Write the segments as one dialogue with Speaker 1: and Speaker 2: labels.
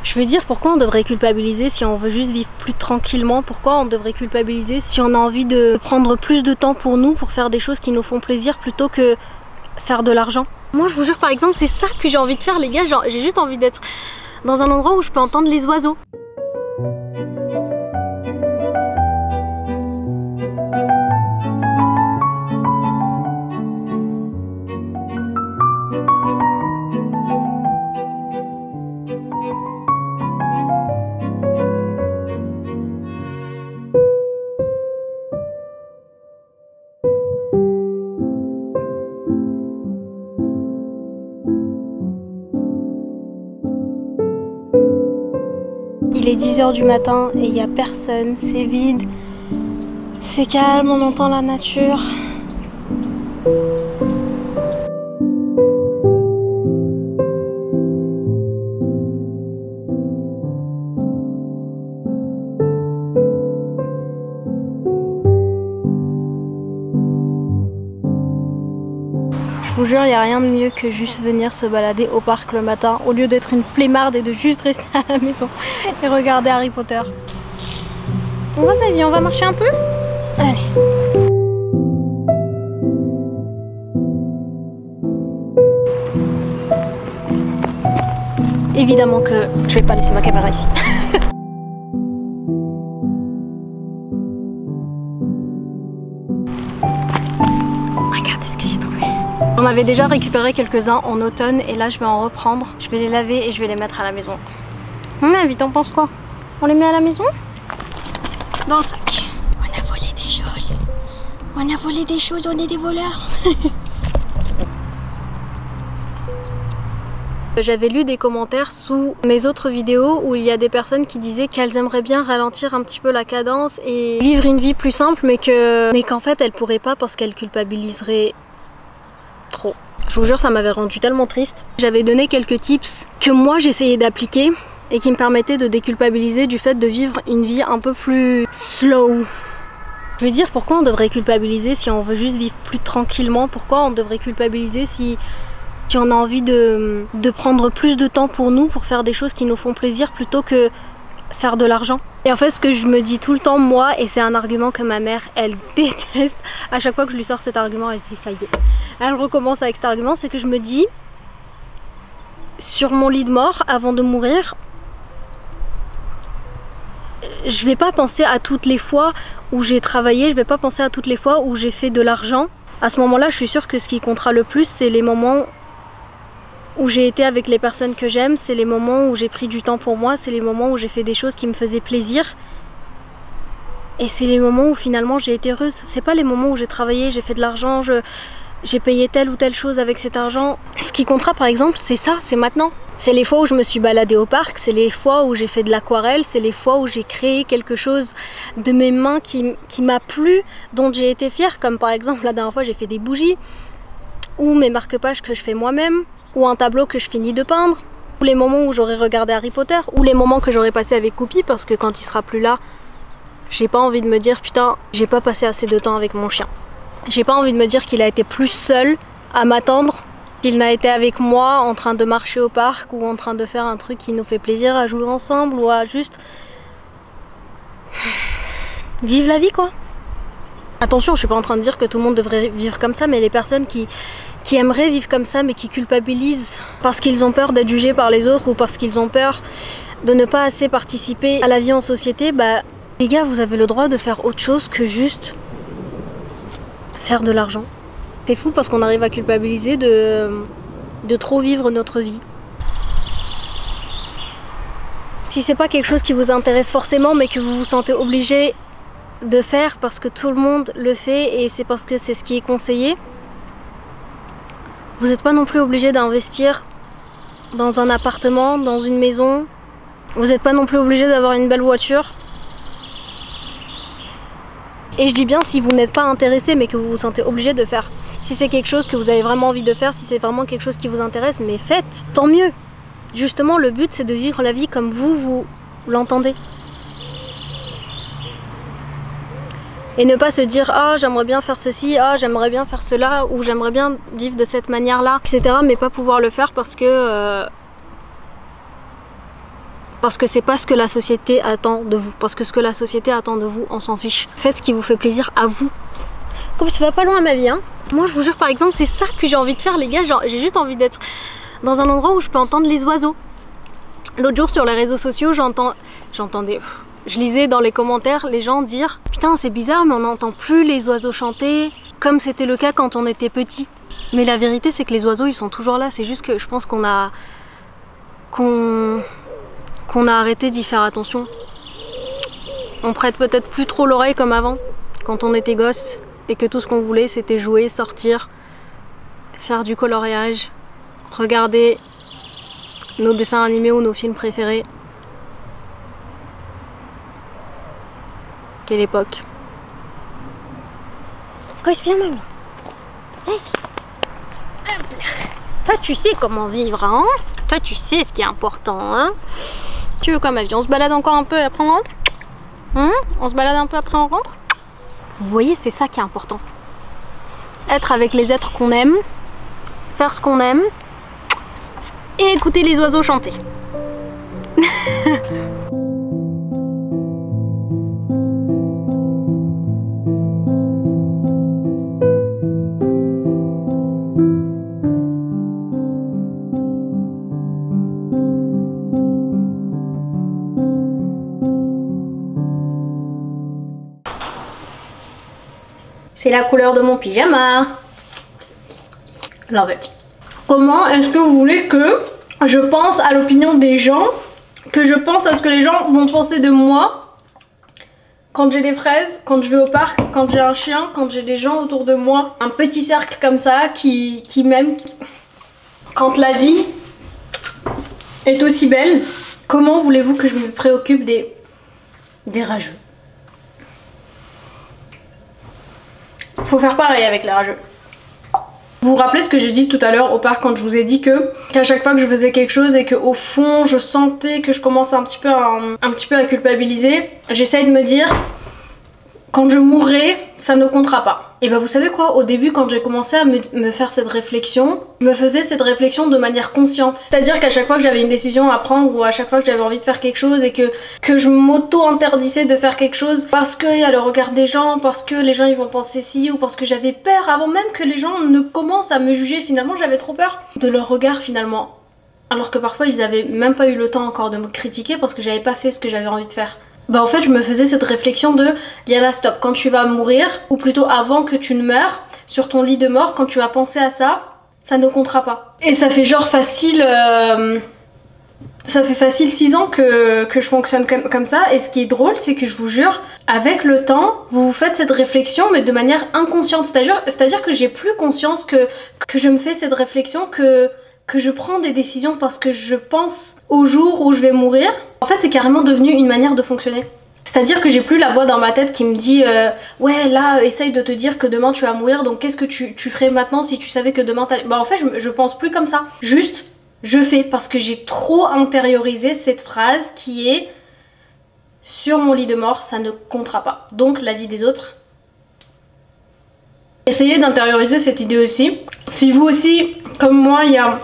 Speaker 1: Je veux dire, pourquoi on devrait culpabiliser si on veut juste vivre plus tranquillement? Pourquoi on devrait culpabiliser si on a envie de prendre plus de temps pour nous, pour faire des choses qui nous font plaisir plutôt que faire de l'argent? Moi je vous jure, par exemple, c'est ça que j'ai envie de faire les gars, genre j'ai juste envie d'être dans un endroit où je peux entendre les oiseaux. Il est 10 h du matin et il n'y a personne, c'est vide, c'est calme, on entend la nature. Je vous jure, il n'y a rien de mieux que juste venir se balader au parc le matin au lieu d'être une flemmarde et de juste rester à la maison et regarder Harry Potter. On va baby, on va marcher un peu? Allez. Évidemment que je vais pas laisser ma caméra ici. Regardez ce que j'ai trouvé. On avait déjà récupéré quelques-uns en automne et là je vais en reprendre. Je vais les laver et je vais les mettre à la maison. Mais t'en penses quoi? On les met à la maison? Dans le sac. On a volé des choses. On a volé des choses, on est des voleurs. J'avais lu des commentaires sous mes autres vidéos où il y a des personnes qui disaient qu'elles aimeraient bien ralentir un petit peu la cadence et vivre une vie plus simple, mais qu'en fait elles pourraient pas parce qu'elles culpabiliseraient trop. Je vous jure, ça m'avait rendu tellement triste. J'avais donné quelques tips que moi j'essayais d'appliquer et qui me permettaient de déculpabiliser du fait de vivre une vie un peu plus slow. Je veux dire, pourquoi on devrait culpabiliser si on veut juste vivre plus tranquillement? Pourquoi on devrait culpabiliser si on a envie de prendre plus de temps pour nous, pour faire des choses qui nous font plaisir plutôt que faire de l'argent? Et en fait, ce que je me dis tout le temps, moi, et c'est un argument que ma mère, elle déteste, à chaque fois que je lui sors cet argument, elle dit ça y est. Elle recommence avec cet argument, c'est que je me dis, sur mon lit de mort, avant de mourir, je vais pas penser à toutes les fois où j'ai travaillé, je vais pas penser à toutes les fois où j'ai fait de l'argent. À ce moment-là, je suis sûre que ce qui comptera le plus, c'est les moments où j'ai été avec les personnes que j'aime, c'est les moments où j'ai pris du temps pour moi, c'est les moments où j'ai fait des choses qui me faisaient plaisir. Et c'est les moments où finalement j'ai été heureuse. C'est pas les moments où j'ai travaillé, j'ai fait de l'argent, j'ai payé telle ou telle chose avec cet argent. Ce qui comptera par exemple, c'est ça, c'est maintenant. C'est les fois où je me suis baladée au parc, c'est les fois où j'ai fait de l'aquarelle, c'est les fois où j'ai créé quelque chose de mes mains qui m'a plu, dont j'ai été fière, comme par exemple la dernière fois j'ai fait des bougies, ou mes marque-pages que je fais moi-même, ou un tableau que je finis de peindre, ou les moments où j'aurais regardé Harry Potter, ou les moments que j'aurais passé avec Coupi, parce que quand il sera plus là, j'ai pas envie de me dire putain, j'ai pas passé assez de temps avec mon chien. J'ai pas envie de me dire qu'il a été plus seul à m'attendre qu'il n'a été avec moi en train de marcher au parc ou en train de faire un truc qui nous fait plaisir à jouer ensemble ou à juste vivre la vie quoi. Attention, je suis pas en train de dire que tout le monde devrait vivre comme ça, mais les personnes qui aimeraient vivre comme ça mais qui culpabilisent parce qu'ils ont peur d'être jugés par les autres ou parce qu'ils ont peur de ne pas assez participer à la vie en société, bah les gars, vous avez le droit de faire autre chose que juste faire de l'argent. C'est fou parce qu'on arrive à culpabiliser de trop vivre notre vie. Si c'est pas quelque chose qui vous intéresse forcément mais que vous vous sentez obligé de faire parce que tout le monde le fait et c'est parce que c'est ce qui est conseillé, vous n'êtes pas non plus obligé d'investir dans un appartement, dans une maison. Vous n'êtes pas non plus obligé d'avoir une belle voiture. Et je dis bien si vous n'êtes pas intéressé mais que vous vous sentez obligé de faire. Si c'est quelque chose que vous avez vraiment envie de faire, si c'est vraiment quelque chose qui vous intéresse, mais faites, tant mieux. Justement, le but c'est de vivre la vie comme vous l'entendez. Et ne pas se dire ah j'aimerais bien faire ceci, ah j'aimerais bien faire cela, ou j'aimerais bien vivre de cette manière là, etc. Mais pas pouvoir le faire parce que Parce que c'est pas ce que la société attend de vous. Parce que ce que la société attend de vous, on s'en fiche. Faites ce qui vous fait plaisir à vous. Comme ça va pas loin à ma vie, hein. Moi je vous jure, par exemple, c'est ça que j'ai envie de faire, les gars. J'ai juste envie d'être dans un endroit où je peux entendre les oiseaux. L'autre jour sur les réseaux sociaux, j'entendais... Je lisais dans les commentaires les gens dire « Putain, c'est bizarre, mais on n'entend plus les oiseaux chanter comme c'était le cas quand on était petit. » Mais la vérité, c'est que les oiseaux, ils sont toujours là. C'est juste que je pense qu'on a arrêté d'y faire attention. On prête peut-être plus trop l'oreille comme avant, quand on était gosse, et que tout ce qu'on voulait, c'était jouer, sortir, faire du coloriage, regarder nos dessins animés ou nos films préférés. Quelle époque. Viens, mamie. Viens ici. Toi, tu sais comment vivre, hein? Toi, tu sais ce qui est important, hein? Tu veux quoi, ma vie? On se balade encore un peu et après on rentre? On se balade un peu après on rentre? Vous voyez, c'est ça qui est important. Être avec les êtres qu'on aime, faire ce qu'on aime et écouter les oiseaux chanter. C'est la couleur de mon pyjama. Love it. Comment est-ce que vous voulez que je pense à l'opinion des gens, que je pense à ce que les gens vont penser de moi quand j'ai des fraises, quand je vais au parc, quand j'ai un chien, quand j'ai des gens autour de moi, un petit cercle comme ça qui m'aime. Quand la vie est aussi belle, comment voulez-vous que je me préoccupe des rageux? Faut faire pareil avec les rageux. Vous vous rappelez ce que j'ai dit tout à l'heure au parc quand je vous ai dit qu'à chaque fois que je faisais quelque chose et qu'au fond je sentais que je commençais un petit peu à culpabiliser, j'essaye de me dire quand je mourrai, ça ne comptera pas. Et bah vous savez quoi, au début quand j'ai commencé à me faire cette réflexion, je me faisais cette réflexion de manière consciente. C'est-à-dire qu'à chaque fois que j'avais une décision à prendre ou à chaque fois que j'avais envie de faire quelque chose et que je m'auto-interdisais de faire quelque chose parce qu'il y a le regard des gens, parce que les gens ils vont penser ci ou parce que j'avais peur avant même que les gens ne commencent à me juger, finalement j'avais trop peur de leur regard finalement. Alors que parfois ils avaient même pas eu le temps encore de me critiquer parce que j'avais pas fait ce que j'avais envie de faire. Bah en fait je me faisais cette réflexion de Liana stop, quand tu vas mourir, ou plutôt avant que tu ne meurs, sur ton lit de mort, quand tu vas penser à ça, ça ne comptera pas. Et ça fait genre facile, ça fait facile 6 ans que je fonctionne comme ça, et ce qui est drôle c'est que je vous jure, avec le temps, vous vous faites cette réflexion mais de manière inconsciente, c'est-à-dire que j'ai plus conscience que je me fais cette réflexion, que je prends des décisions parce que je pense au jour où je vais mourir. En fait c'est carrément devenu une manière de fonctionner. C'est-à-dire que j'ai plus la voix dans ma tête qui me dit ouais là essaye de te dire que demain tu vas mourir, donc qu'est-ce que tu ferais maintenant si tu savais que demain t'allais... Bah en fait je pense plus comme ça. Juste je fais parce que j'ai trop intériorisé cette phrase qui est sur mon lit de mort ça ne comptera pas. Donc la vie des autres. Essayez d'intérioriser cette idée aussi. Si vous aussi comme moi il y a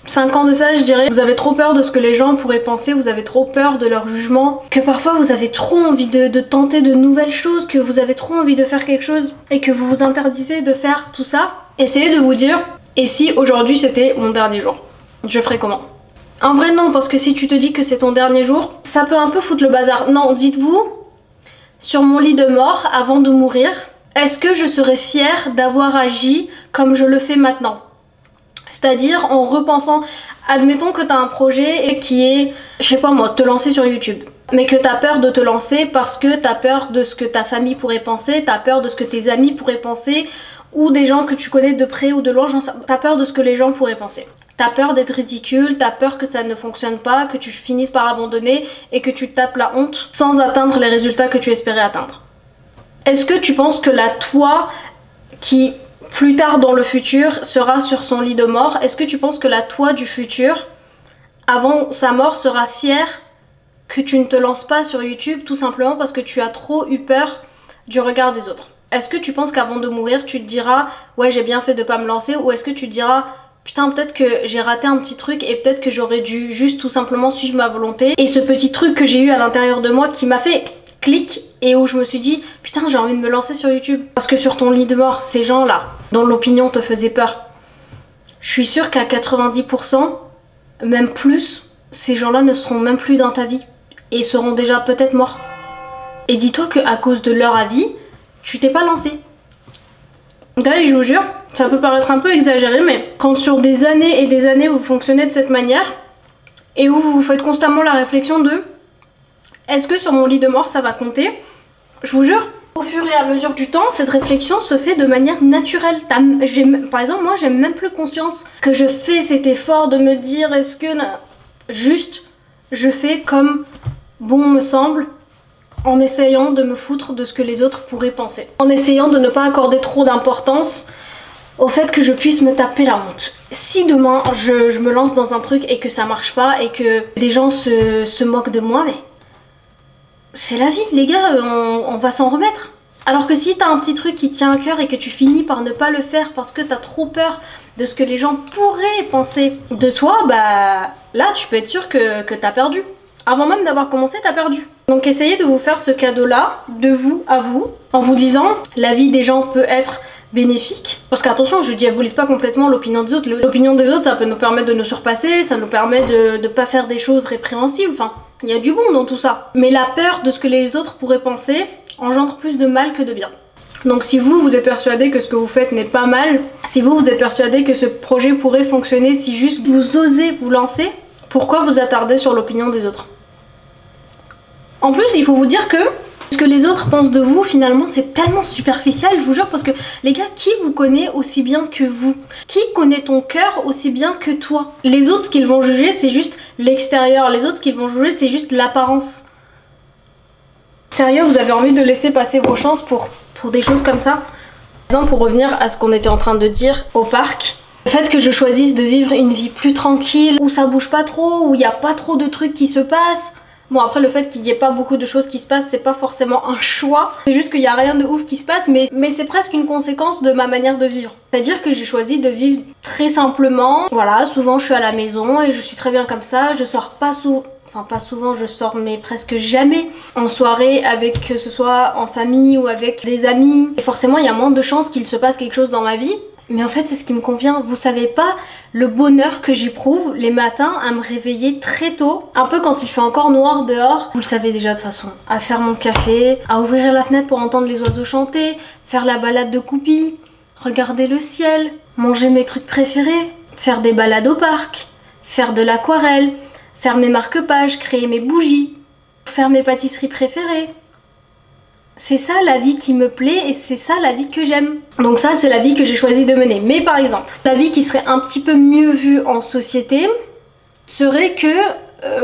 Speaker 1: 5 ans de ça je dirais, vous avez trop peur de ce que les gens pourraient penser, vous avez trop peur de leur jugement, que parfois vous avez trop envie de tenter de nouvelles choses, que vous avez trop envie de faire quelque chose et que vous vous interdisez de faire tout ça, essayez de vous dire, et si aujourd'hui c'était mon dernier jour, je ferais comment? En vrai non, parce que si tu te dis que c'est ton dernier jour, ça peut un peu foutre le bazar. Non, dites-vous, sur mon lit de mort, avant de mourir, est-ce que je serais fière d'avoir agi comme je le fais maintenant? C'est-à-dire en repensant, admettons que tu as un projet et qui est, je sais pas moi, te lancer sur YouTube. Mais que tu as peur de te lancer parce que tu as peur de ce que ta famille pourrait penser, tu as peur de ce que tes amis pourraient penser, ou des gens que tu connais de près ou de loin, tu as peur de ce que les gens pourraient penser. Tu as peur d'être ridicule, tu as peur que ça ne fonctionne pas, que tu finisses par abandonner et que tu tapes la honte sans atteindre les résultats que tu espérais atteindre. Est-ce que tu penses que la toi qui... plus tard dans le futur sera sur son lit de mort, est-ce que tu penses que la toi du futur, avant sa mort, sera fière que tu ne te lances pas sur YouTube tout simplement parce que tu as trop eu peur du regard des autres? Est-ce que tu penses qu'avant de mourir, tu te diras « ouais j'ai bien fait de pas me lancer » ou est-ce que tu te diras putain, peut-être que j'ai raté un petit truc et peut-être que j'aurais dû juste tout simplement suivre ma volonté. Et ce petit truc que j'ai eu à l'intérieur de moi qui m'a fait clic et où je me suis dit putain, j'ai envie de me lancer sur YouTube. Parce que sur ton lit de mort, ces gens-là, dont l'opinion te faisait peur, je suis sûre qu'à 90%, même plus, ces gens-là ne seront même plus dans ta vie et seront déjà peut-être morts. Et dis-toi qu'à cause de leur avis, tu t'es pas lancé. D'ailleurs, je vous jure, ça peut paraître un peu exagéré, mais quand sur des années et des années vous fonctionnez de cette manière et où vous vous faites constamment la réflexion de est-ce que sur mon lit de mort ça va compter, je vous jure, au fur et à mesure du temps, cette réflexion se fait de manière naturelle. Par exemple, moi, j'ai même plus conscience que je fais cet effort de me dire est-ce que... Juste, je fais comme bon me semble, en essayant de me foutre de ce que les autres pourraient penser. En essayant de ne pas accorder trop d'importance au fait que je puisse me taper la honte. Si demain je me lance dans un truc et que ça marche pas et que des gens se moquent de moi, mais c'est la vie les gars, on va s'en remettre. Alors que si t'as un petit truc qui te tient à cœur et que tu finis par ne pas le faire parce que t'as trop peur de ce que les gens pourraient penser de toi, bah là tu peux être sûr que t'as perdu. Avant même d'avoir commencé, t'as perdu. Donc essayez de vous faire ce cadeau-là, de vous à vous, en vous disant la vie des gens peut être bénéfique. Parce qu'attention, je diabolise pas complètement l'opinion des autres. L'opinion des autres, ça peut nous permettre de nous surpasser, ça nous permet de pas faire des choses répréhensibles. Enfin, il y a du bon dans tout ça. Mais la peur de ce que les autres pourraient penser engendre plus de mal que de bien. Donc si vous êtes persuadé que ce que vous faites n'est pas mal, si vous êtes persuadé que ce projet pourrait fonctionner si juste vous osez vous lancer, pourquoi vous attarder sur l'opinion des autres? En plus, il faut vous dire que ce que les autres pensent de vous, finalement, c'est tellement superficiel, je vous jure, parce que les gars, qui vous connaît aussi bien que vous? Qui connaît ton cœur aussi bien que toi? Les autres, ce qu'ils vont juger, c'est juste l'extérieur. Les autres, ce qu'ils vont juger, c'est juste l'apparence. Sérieux, vous avez envie de laisser passer vos chances pour des choses comme ça? Par exemple, pour revenir à ce qu'on était en train de dire au parc, le fait que je choisisse de vivre une vie plus tranquille, où ça bouge pas trop, où il n'y a pas trop de trucs qui se passent. Bon, après, le fait qu'il n'y ait pas beaucoup de choses qui se passent, c'est pas forcément un choix. C'est juste qu'il n'y a rien de ouf qui se passe, mais c'est presque une conséquence de ma manière de vivre. C'est-à-dire que j'ai choisi de vivre très simplement. Voilà, souvent je suis à la maison et je suis très bien comme ça. Je sors pas Enfin, pas souvent, je sors, mais presque jamais en soirée, avec que ce soit en famille ou avec des amis. Et forcément, il y a moins de chances qu'il se passe quelque chose dans ma vie. Mais en fait, c'est ce qui me convient. Vous savez pas le bonheur que j'éprouve les matins à me réveiller très tôt. Un peu quand il fait encore noir dehors. Vous le savez déjà de toute façon. À faire mon café, à ouvrir la fenêtre pour entendre les oiseaux chanter, faire la balade de Coupi, regarder le ciel, manger mes trucs préférés, faire des balades au parc, faire de l'aquarelle, faire mes marque-pages, créer mes bougies, faire mes pâtisseries préférées. C'est ça la vie qui me plaît et c'est ça la vie que j'aime. Donc ça, c'est la vie que j'ai choisi de mener. Mais par exemple, la vie qui serait un petit peu mieux vue en société serait que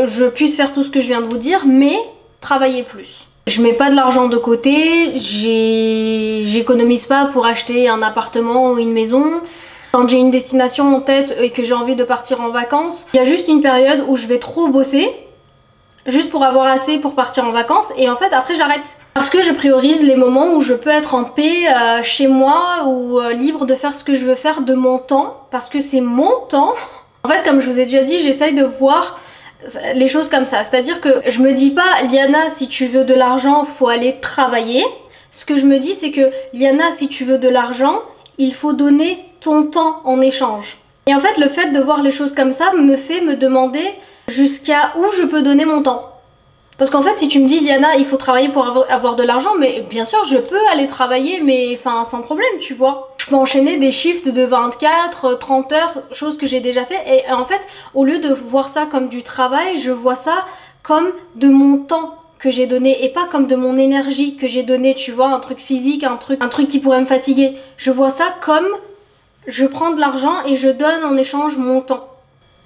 Speaker 1: je puisse faire tout ce que je viens de vous dire, mais travailler plus. Je mets pas de l'argent de côté, j'économise pas pour acheter un appartement ou une maison. Quand j'ai une destination en tête et que j'ai envie de partir en vacances, il y a juste une période où je vais trop bosser, juste pour avoir assez pour partir en vacances, et en fait après j'arrête. Parce que je priorise les moments où je peux être en paix chez moi ou libre de faire ce que je veux faire de mon temps, parce que c'est mon temps. En fait, comme je vous ai déjà dit, j'essaye de voir les choses comme ça. C'est-à-dire que je me dis pas, Liana, si tu veux de l'argent, faut aller travailler. Ce que je me dis, c'est que Liana, si tu veux de l'argent, il faut donner ton temps en échange. Et en fait, le fait de voir les choses comme ça me fait me demander jusqu'à où je peux donner mon temps. Parce qu'en fait, si tu me dis, Liana, il faut travailler pour avoir de l'argent, mais bien sûr, je peux aller travailler, mais enfin, sans problème, tu vois. Je peux enchaîner des shifts de 24, 30 heures, chose que j'ai déjà fait. Et en fait, au lieu de voir ça comme du travail, je vois ça comme de mon temps que j'ai donné et pas comme de mon énergie que j'ai donné, tu vois, un truc physique, un truc qui pourrait me fatiguer. Je vois ça comme je prends de l'argent et je donne en échange mon temps.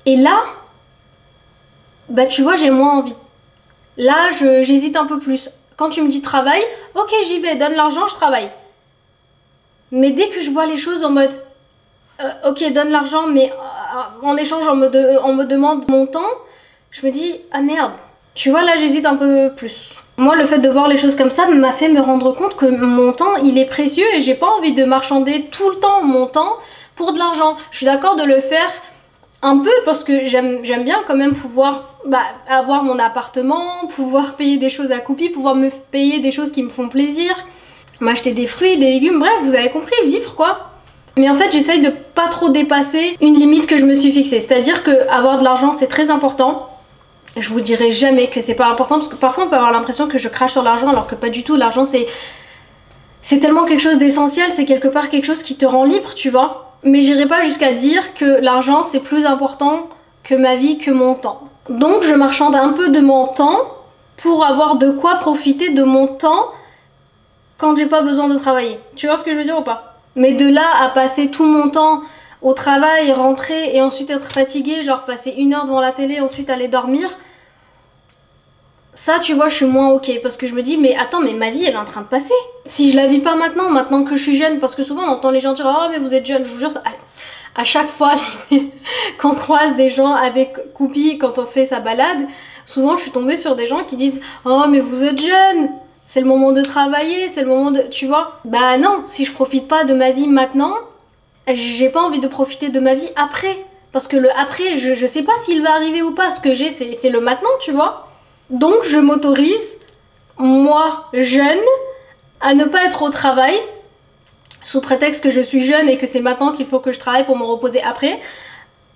Speaker 1: Et là, bah tu vois, j'ai moins envie. Là, j'hésite un peu plus. Quand tu me dis travail, ok, j'y vais, donne l'argent, je travaille. Mais dès que je vois les choses en mode, ok, donne l'argent, mais en échange, on me demande mon temps, je me dis, ah merde. Tu vois, là, j'hésite un peu plus. Moi, le fait de voir les choses comme ça m'a fait me rendre compte que mon temps, il est précieux et j'ai pas envie de marchander tout le temps mon temps pour de l'argent. Je suis d'accord de le faire un peu parce que j'aime bien quand même pouvoir avoir mon appartement, pouvoir payer des choses à Coupi, pouvoir me payer des choses qui me font plaisir, m'acheter des fruits, des légumes, bref, vous avez compris, vivre quoi. Mais en fait, j'essaye de pas trop dépasser une limite que je me suis fixée. C'est-à-dire que avoir de l'argent, c'est très important. Je vous dirai jamais que c'est pas important parce que parfois on peut avoir l'impression que je crache sur l'argent alors que pas du tout. L'argent c'est tellement quelque chose d'essentiel, c'est quelque part quelque chose qui te rend libre, tu vois. Mais j'irai pas jusqu'à dire que l'argent c'est plus important que ma vie, que mon temps. Donc je marchande un peu de mon temps pour avoir de quoi profiter de mon temps quand j'ai pas besoin de travailler. Tu vois ce que je veux dire ou pas? Mais de là à passer tout mon temps au travail, rentrer et ensuite être fatiguée, genre passer 1 heure devant la télé, ensuite aller dormir, ça tu vois je suis moins ok parce que je me dis mais attends mais ma vie elle est en train de passer. Si je la vis pas maintenant que je suis jeune, parce que souvent on entend les gens dire oh mais vous êtes jeune, je vous jure, à chaque fois qu'on croise des gens avec Coupi quand on fait sa balade, souvent je suis tombée sur des gens qui disent oh mais vous êtes jeune, c'est le moment de travailler, c'est le moment de... Tu vois? Bah non, si je profite pas de ma vie maintenant, j'ai pas envie de profiter de ma vie après. Parce que le après, je sais pas s'il va arriver ou pas. Ce que j'ai, c'est le maintenant, tu vois. Donc je m'autorise, moi, jeune, à ne pas être au travail, sous prétexte que je suis jeune et que c'est maintenant qu'il faut que je travaille pour me reposer après.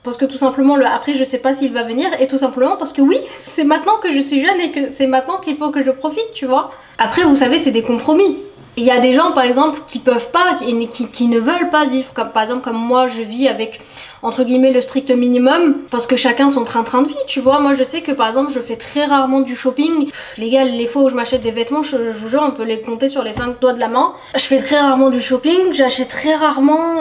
Speaker 1: Parce que tout simplement, le après, je sais pas s'il va venir. Et tout simplement parce que oui, c'est maintenant que je suis jeune et que c'est maintenant qu'il faut que je profite, tu vois. Après, vous savez, c'est des compromis. Il y a des gens par exemple qui peuvent pas, qui ne veulent pas vivre, comme par exemple comme moi je vis avec entre guillemets le strict minimum parce que chacun son train-train de vie, tu vois. Moi je sais que par exemple je fais très rarement du shopping. Les gars, les fois où je m'achète des vêtements, je vous jure on peut les compter sur les 5 doigts de la main. Je fais très rarement du shopping, j'achète très rarement,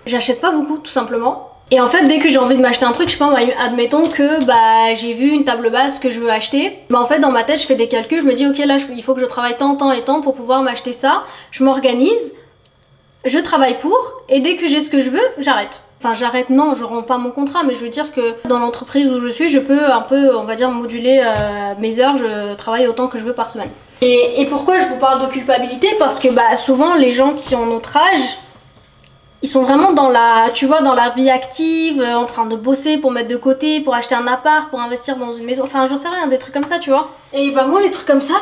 Speaker 1: j'achète pas beaucoup tout simplement. Et en fait, dès que j'ai envie de m'acheter un truc, je sais pas, admettons que j'ai vu une table basse que je veux acheter. En fait, dans ma tête, je fais des calculs, je me dis ok là, il faut que je travaille tant, temps et temps pour pouvoir m'acheter ça. Je m'organise, je travaille pour, et dès que j'ai ce que je veux, j'arrête. Enfin j'arrête, non, je rends pas mon contrat, mais je veux dire que dans l'entreprise où je suis, je peux un peu, on va dire, moduler mes heures, je travaille autant que je veux par semaine. Et pourquoi je vous parle de culpabilité? Parce que souvent les gens qui ont notre âge, ils sont vraiment dans la, tu vois, dans la vie active, en train de bosser pour mettre de côté, pour acheter un appart, pour investir dans une maison, enfin j'en sais rien, des trucs comme ça, tu vois. Et moi les trucs comme ça,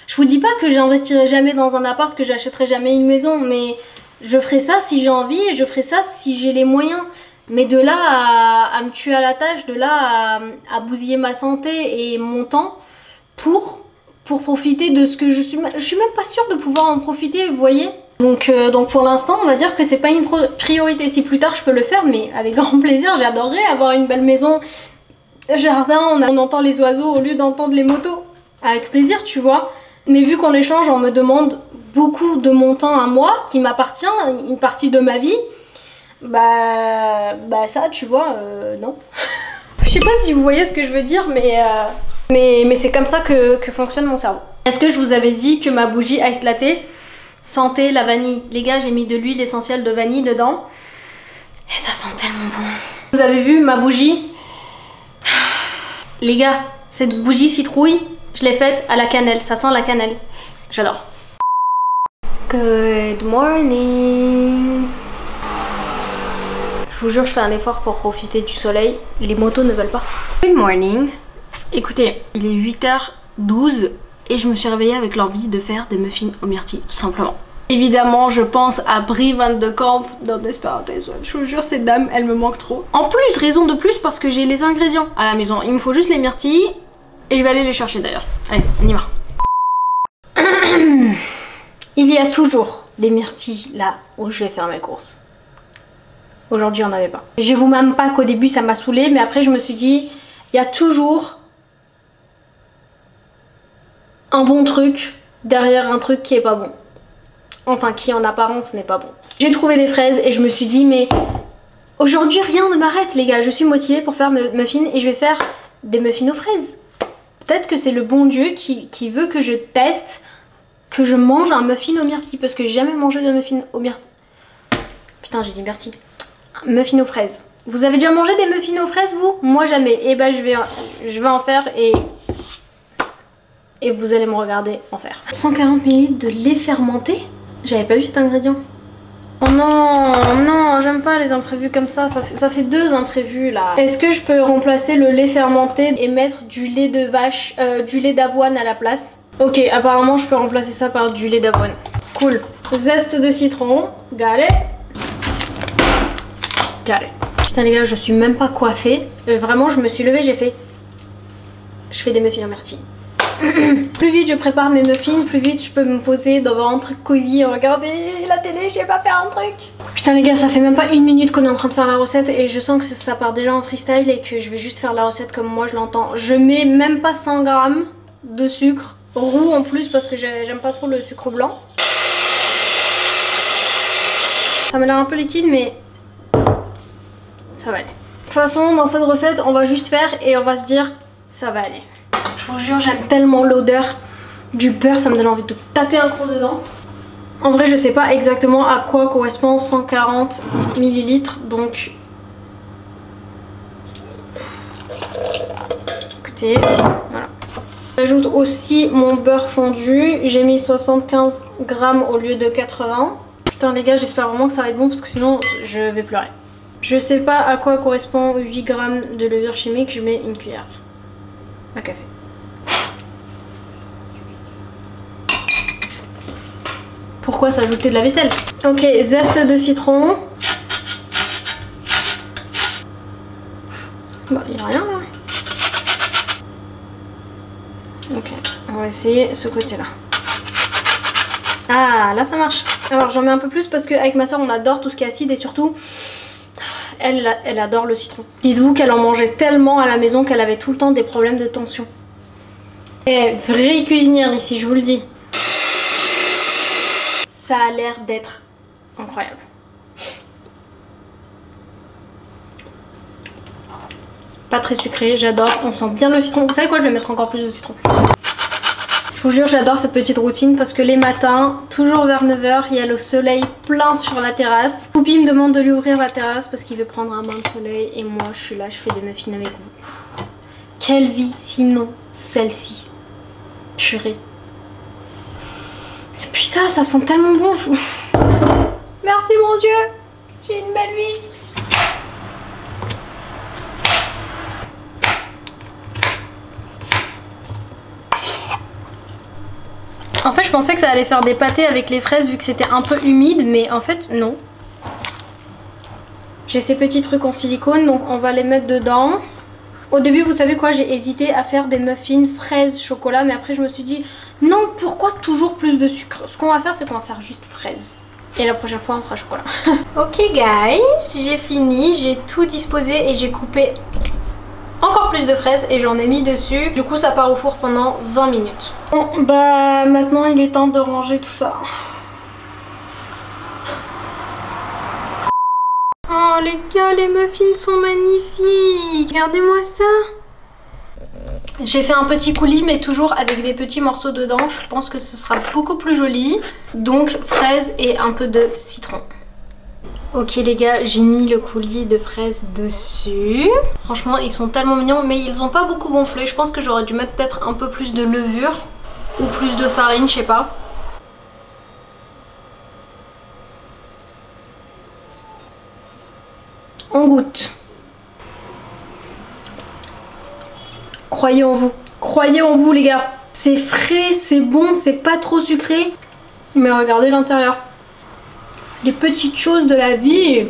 Speaker 1: je vous dis pas que j'investirai jamais dans un appart, que j'achèterai jamais une maison, mais je ferai ça si j'ai envie et je ferai ça si j'ai les moyens. Mais de là à me tuer à la tâche, de là à bousiller ma santé et mon temps pour profiter de ce que je suis même pas sûre de pouvoir en profiter, vous voyez. Donc pour l'instant on va dire que c'est pas une priorité. Si plus tard je peux le faire, mais avec grand plaisir, j'adorerais avoir une belle maison, jardin, on entend les oiseaux au lieu d'entendre les motos, avec plaisir tu vois. Mais vu qu'on échange, on me demande beaucoup de mon temps à moi qui m'appartient, une partie de ma vie, ça tu vois, non. Je sais pas si vous voyez ce que je veux dire, mais c'est comme ça que fonctionne mon cerveau. Est-ce que je vous avais dit que ma bougie Ice Latte sentait la vanille? Les gars, j'ai mis de l'huile essentielle de vanille dedans et ça sent tellement bon. Vous avez vu ma bougie? Les gars, cette bougie citrouille, je l'ai faite à la cannelle, ça sent la cannelle. J'adore. Good morning. Je vous jure, je fais un effort pour profiter du soleil. Les motos ne veulent pas. Good morning. Écoutez, il est 8h12 et je me suis réveillée avec l'envie de faire des muffins aux myrtilles, tout simplement. Évidemment, je pense à Brie Van de Kamp dans Desperate Housewives. Je vous jure, cette dame, elle me manque trop. En plus, raison de plus, parce que j'ai les ingrédients à la maison. Il me faut juste les myrtilles et je vais aller les chercher d'ailleurs. Allez, on y va. Il y a toujours des myrtilles là où je vais faire mes courses. Aujourd'hui, on n'en avait pas. Je vous même pas qu'au début, ça m'a saoulée, mais après, je me suis dit, il y a toujours un bon truc derrière un truc qui est pas bon. Enfin, qui en apparence n'est pas bon. J'ai trouvé des fraises et je me suis dit, mais aujourd'hui, rien ne m'arrête, les gars. Je suis motivée pour faire mes muffins et je vais faire des muffins aux fraises. Peut-être que c'est le bon Dieu qui veut que je teste, que je mange un muffin aux myrtilles, parce que j'ai jamais mangé de muffin aux myrtilles. Putain, j'ai dit myrtilles. Muffin aux fraises. Vous avez déjà mangé des muffins aux fraises, vous? Moi, jamais. Et je vais en faire et vous allez me regarder en faire. 140 ml de lait fermenté. J'avais pas vu cet ingrédient. Oh non, non, j'aime pas les imprévus comme ça. Ça fait 2 imprévus là. Est-ce que je peux remplacer le lait fermenté et mettre du lait de vache, du lait d'avoine à la place? Ok, apparemment je peux remplacer ça par du lait d'avoine. Cool. Zeste de citron. Got it. Got it. Putain les gars, je suis même pas coiffée. Vraiment, je me suis levée, j'ai fait... Je fais des muffins en myrtille. Plus vite je prépare mes muffins, plus vite je peux me poser devant un truc cosy et regarder la télé, je sais pas faire un truc. Putain les gars, ça fait même pas 1 minute qu'on est en train de faire la recette et je sens que ça part déjà en freestyle et que je vais juste faire la recette comme moi je l'entends. Je mets même pas 100 grammes de sucre roux en plus parce que j'aime pas trop le sucre blanc. Ça m'a l'air un peu liquide mais ça va aller. De toute façon dans cette recette on va juste faire et on va se dire ça va aller. Je vous jure, j'aime tellement l'odeur du beurre, ça me donne envie de taper un croc dedans. En vrai, je sais pas exactement à quoi correspond 140 ml, donc... Écoutez, voilà. J'ajoute aussi mon beurre fondu, j'ai mis 75 grammes au lieu de 80. Putain les gars, j'espère vraiment que ça va être bon parce que sinon je vais pleurer. Je sais pas à quoi correspond 8 grammes de levure chimique, je mets une cuillère à café. Pourquoi s'ajouter de la vaisselle? Ok, zeste de citron. Bah, il n'y a rien là. Ok, on va essayer ce côté-là. Ah, là ça marche. Alors j'en mets un peu plus parce qu'avec ma soeur on adore tout ce qui est acide et surtout elle adore le citron. Dites-vous qu'elle en mangeait tellement à la maison qu'elle avait tout le temps des problèmes de tension. Elle est vraie cuisinière ici, je vous le dis. Ça a l'air d'être incroyable. Pas très sucré, j'adore. On sent bien le citron. Vous savez quoi, je vais mettre encore plus de citron. Je vous jure, j'adore cette petite routine parce que les matins, toujours vers 9 h, il y a le soleil plein sur la terrasse. Poupi me demande de lui ouvrir la terrasse parce qu'il veut prendre un bain de soleil et moi je suis là, je fais des muffins avec vous. Quelle vie sinon celle-ci. Purée. Et puis ça sent tellement bon. Merci mon Dieu, j'ai une belle vie. En fait je pensais que ça allait faire des pâtés avec les fraises vu que c'était un peu humide, mais en fait non. J'ai ces petits trucs en silicone donc on va les mettre dedans. Au début vous savez quoi, j'ai hésité à faire des muffins fraises chocolat, mais après je me suis dit non, pourquoi toujours plus de sucre? Ce qu'on va faire c'est qu'on va faire juste fraises. Et la prochaine fois on fera chocolat. Ok guys, j'ai fini, j'ai tout disposé et j'ai coupé encore plus de fraises et j'en ai mis dessus. Du coup ça part au four pendant 20 minutes. Bon bah maintenant il est temps de ranger tout ça. Oh les gars, les muffins sont magnifiques. Regardez-moi ça. J'ai fait un petit coulis mais toujours avec des petits morceaux dedans. Je pense que ce sera beaucoup plus joli. Donc fraises et un peu de citron. Ok les gars, j'ai mis le coulis de fraises dessus. Franchement ils sont tellement mignons mais ils ont pas beaucoup gonflé. Je pense que j'aurais dû mettre peut-être un peu plus de levure ou plus de farine, je sais pas. On goûte. Croyez en vous. Croyez en vous les gars. C'est frais, c'est bon, c'est pas trop sucré. Mais regardez l'intérieur. Les petites choses de la vie.